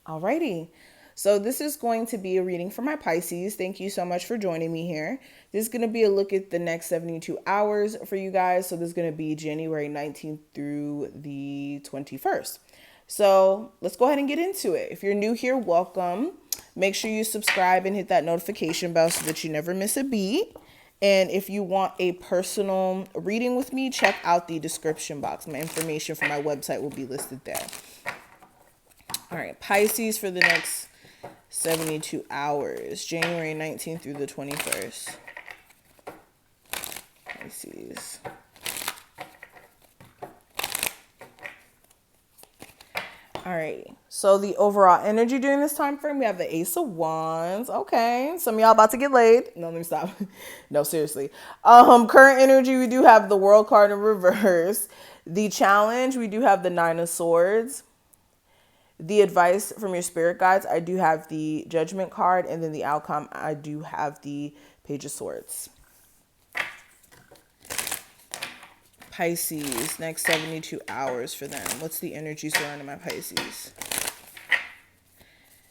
Alrighty. So this is going to be a reading for my Pisces. Thank you so much for joining me here. This is going to be a look at the next 72 hours for you guys. So this is going to be January 19th through the 21st. So let's go ahead and get into it. If you're new here, welcome. Make sure you subscribe and hit that notification bell so that you never miss a beat. And if you want a personal reading with me, check out the description box. My information for my website will be listed there. All right, Pisces for the next 72 hours, January 19th through the 21st. Pisces. All right, so the overall energy during this time frame, we have the Ace of Wands. Okay, some of y'all about to get laid. No, let me stop. No, seriously. Current energy, we do have the World card in reverse. The challenge, we do have the Nine of Swords. The advice from your spirit guides, I do have the Judgment card, and then the outcome, I do have the Page of Swords. Pisces, next 72 hours for them. What's the energy surrounding my Pisces?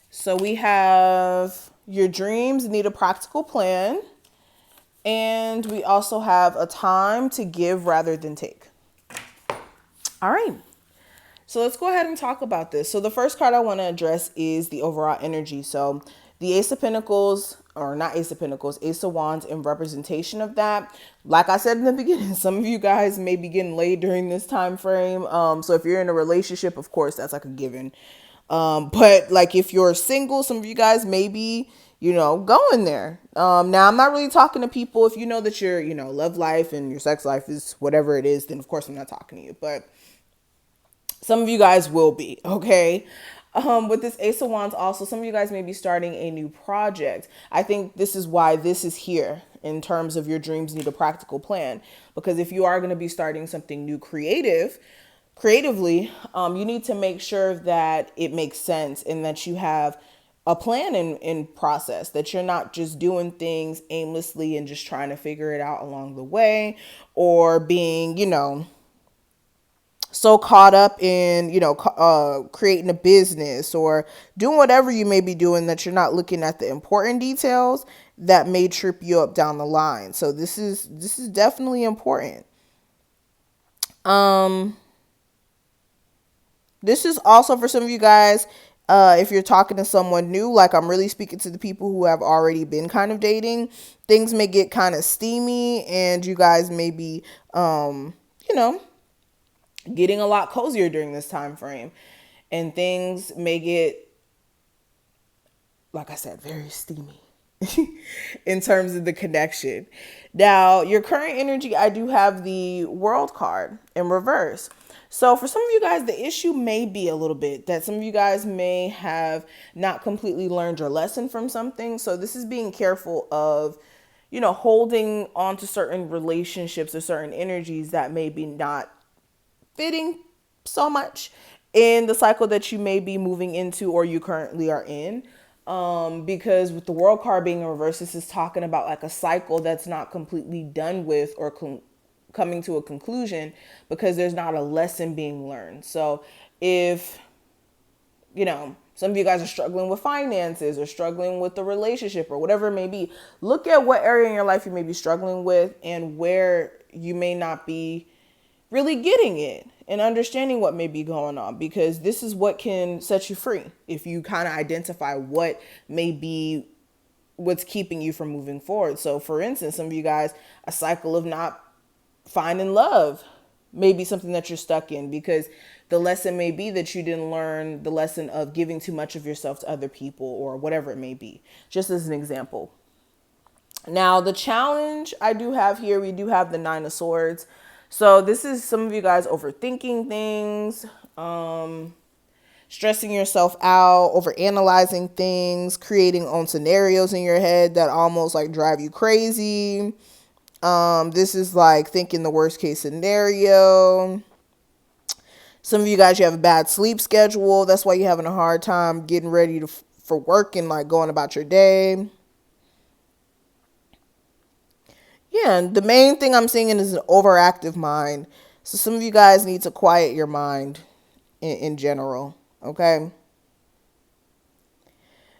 So we have your dreams need a practical plan, and we also have a time to give rather than take. All right. So let's go ahead and talk about this. So the first card I want to address is the overall energy. So the Ace of Pentacles, or not Ace of Pentacles, Ace of Wands in representation of that. Like I said in the beginning, some of you guys may be getting laid during this time frame. So if you're in a relationship, of course, that's like a given. But like if you're single, some of you guys may be, going there. Now I'm not really talking to people. If you know that your, love life and your sex life is whatever it is, then of course I'm not talking to you. But some of you guys will be, okay? With this Ace of Wands also, some of you guys may be starting a new project. I think this is why this is here in terms of your dreams need a practical plan. Because if you are going to be starting something new creatively, you need to make sure that it makes sense and that you have a plan in process, that you're not just doing things aimlessly and just trying to figure it out along the way, or being, so caught up in, creating a business or doing whatever you may be doing that you're not looking at the important details that may trip you up down the line. So this is definitely important. This is also for some of you guys, if you're talking to someone new, like I'm really speaking to the people who have already been kind of dating, things may get kind of steamy and you guys may be, getting a lot cozier during this time frame, and things may get, like I said, very steamy in terms of the connection. Now, your current energy, I do have the World card in reverse. So for some of you guys, the issue may be a little bit that some of you guys may have not completely learned your lesson from something. So this is being careful of, holding on to certain relationships or certain energies that may be not fitting so much in the cycle that you may be moving into or you currently are in. Because with the World card being in reverse, this is talking about like a cycle that's not completely done with or coming to a conclusion because there's not a lesson being learned. So if, some of you guys are struggling with finances or struggling with the relationship or whatever it may be, look at what area in your life you may be struggling with and where you may not be really getting it and understanding what may be going on, because this is what can set you free if you kind of identify what may be what's keeping you from moving forward. So for instance, some of you guys, a cycle of not finding love may be something that you're stuck in because the lesson may be that you didn't learn the lesson of giving too much of yourself to other people or whatever it may be, just as an example. Now, the challenge I do have here, we do have the Nine of Swords. So this is some of you guys overthinking things, stressing yourself out, overanalyzing things, creating own scenarios in your head that almost like drive you crazy. This is like thinking the worst case scenario. Some of you guys, you have a bad sleep schedule. That's why you're having a hard time getting ready for work and like going about your day. Yeah, and the main thing I'm seeing is an overactive mind. So some of you guys need to quiet your mind in general, okay?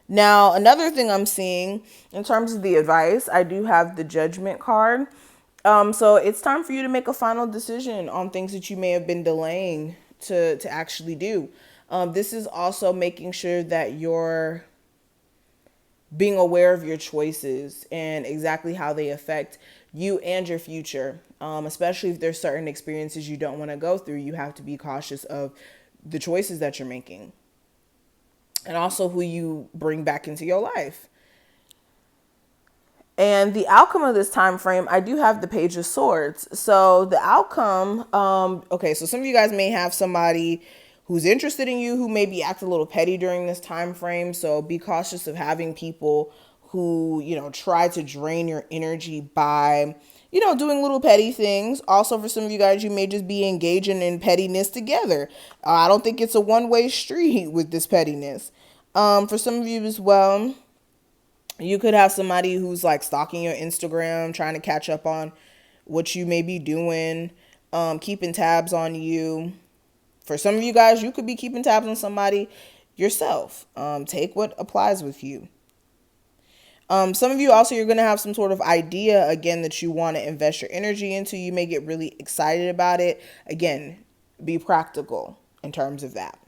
Now, another thing I'm seeing in terms of the advice, I do have the Judgment card. So it's time for you to make a final decision on things that you may have been delaying to actually do. This is also making sure that you're being aware of your choices and exactly how they affect you and your future. Especially if there's certain experiences you don't want to go through, you have to be cautious of the choices that you're making and also who you bring back into your life. And the outcome of this time frame, I do have the Page of Swords. So the outcome, okay, so some of you guys may have somebody who's interested in you who may be acting a little petty during this time frame. So be cautious of having people who, try to drain your energy by, doing little petty things. Also, for some of you guys, you may just be engaging in pettiness together. I don't think it's a one-way street with this pettiness. For some of you as well, you could have somebody who's like stalking your Instagram, trying to catch up on what you may be doing, keeping tabs on you. For some of you guys, you could be keeping tabs on somebody yourself. Take what applies with you. Some of you also, you're going to have some sort of idea, again, that you want to invest your energy into. You may get really excited about it. Again, be practical in terms of that.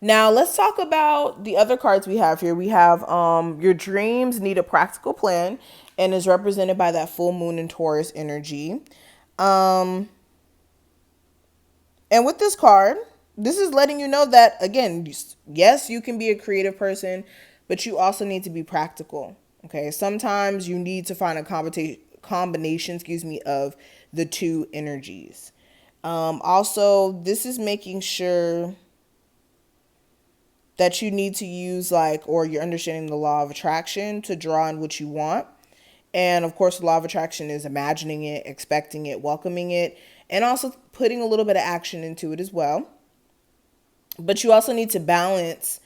Now, let's talk about the other cards we have here. We have your dreams need a practical plan and is represented by that full moon in Taurus energy. And with this card, this is letting you know that, again, yes, you can be a creative person, but you also need to be practical. Okay, sometimes you need to find a combination, of the two energies. Also, this is making sure that you need to use or you're understanding the law of attraction to draw in what you want. And of course, the law of attraction is imagining it, expecting it, welcoming it, and also putting a little bit of action into it as well. But you also need to balance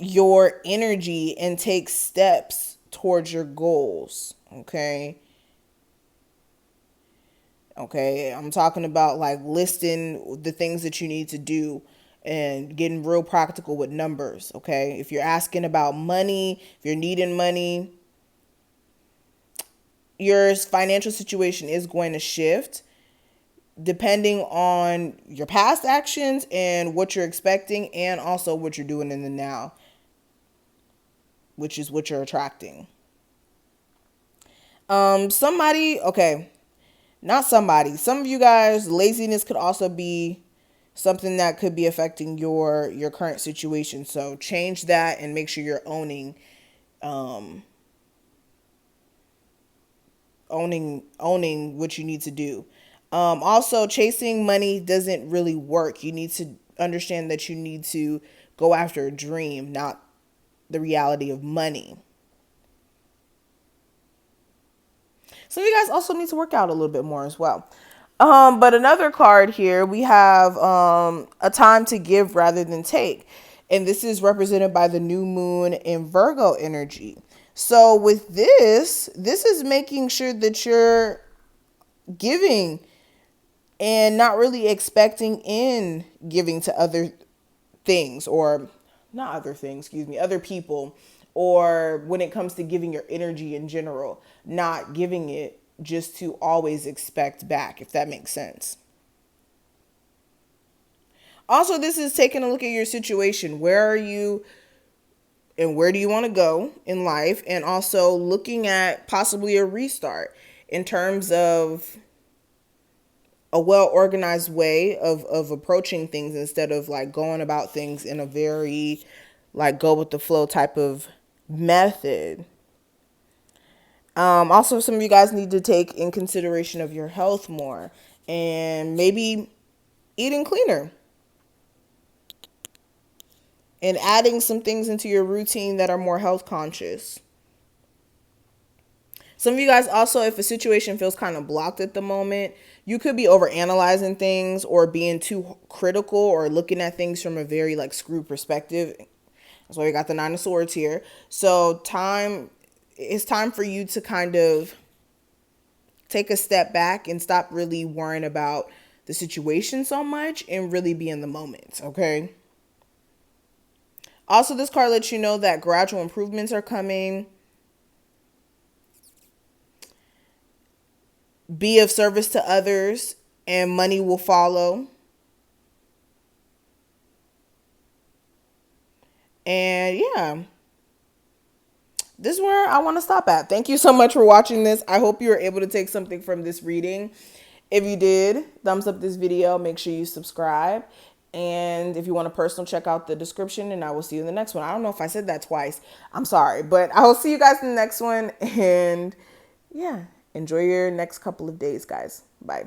your energy and take steps towards your goals. Okay. I'm talking about listing the things that you need to do and getting real practical with numbers. Okay. If you're asking about money, if you're needing money, your financial situation is going to shift depending on your past actions and what you're expecting, and also what you're doing in the now, which is what you're attracting. Some of you guys, laziness could also be something that could be affecting your current situation. So change that and make sure you're owning what you need to do. Also, chasing money doesn't really work. You need to understand that you need to go after a dream, not the reality of money. Some of you guys also need to work out a little bit more as well. But another card here, we have a time to give rather than take. And this is represented by the new moon in Virgo energy. So with this is making sure that you're giving and not really expecting in giving to other things, or not other things, other people, or when it comes to giving your energy in general, not giving it just to always expect back, if that makes sense. Also, this is taking a look at your situation. Where are you and where do you want to go in life? And also looking at possibly a restart in terms of a well-organized way of approaching things, instead of going about things in a very go with the flow type of method. Also, some of you guys need to take in consideration of your health more and maybe eating cleaner and adding some things into your routine that are more health conscious. Some of you guys also, if a situation feels kind of blocked at the moment, you could be over analyzing things or being too critical or looking at things from a very screwed perspective. That's why we got the Nine of Swords here. So it's time for you to kind of take a step back and stop really worrying about the situation so much and really be in the moment. Okay. Also, this card lets you know that gradual improvements are coming. Be of service to others and money will follow. And yeah, this is where I want to stop at. Thank you so much for watching this. I hope you were able to take something from this reading. If you did, thumbs up this video. Make sure you subscribe. And if you want a personal, check out the description and I will see you in the next one. I don't know if I said that twice. I'm sorry, but I will see you guys in the next one. And yeah, enjoy your next couple of days, guys. Bye.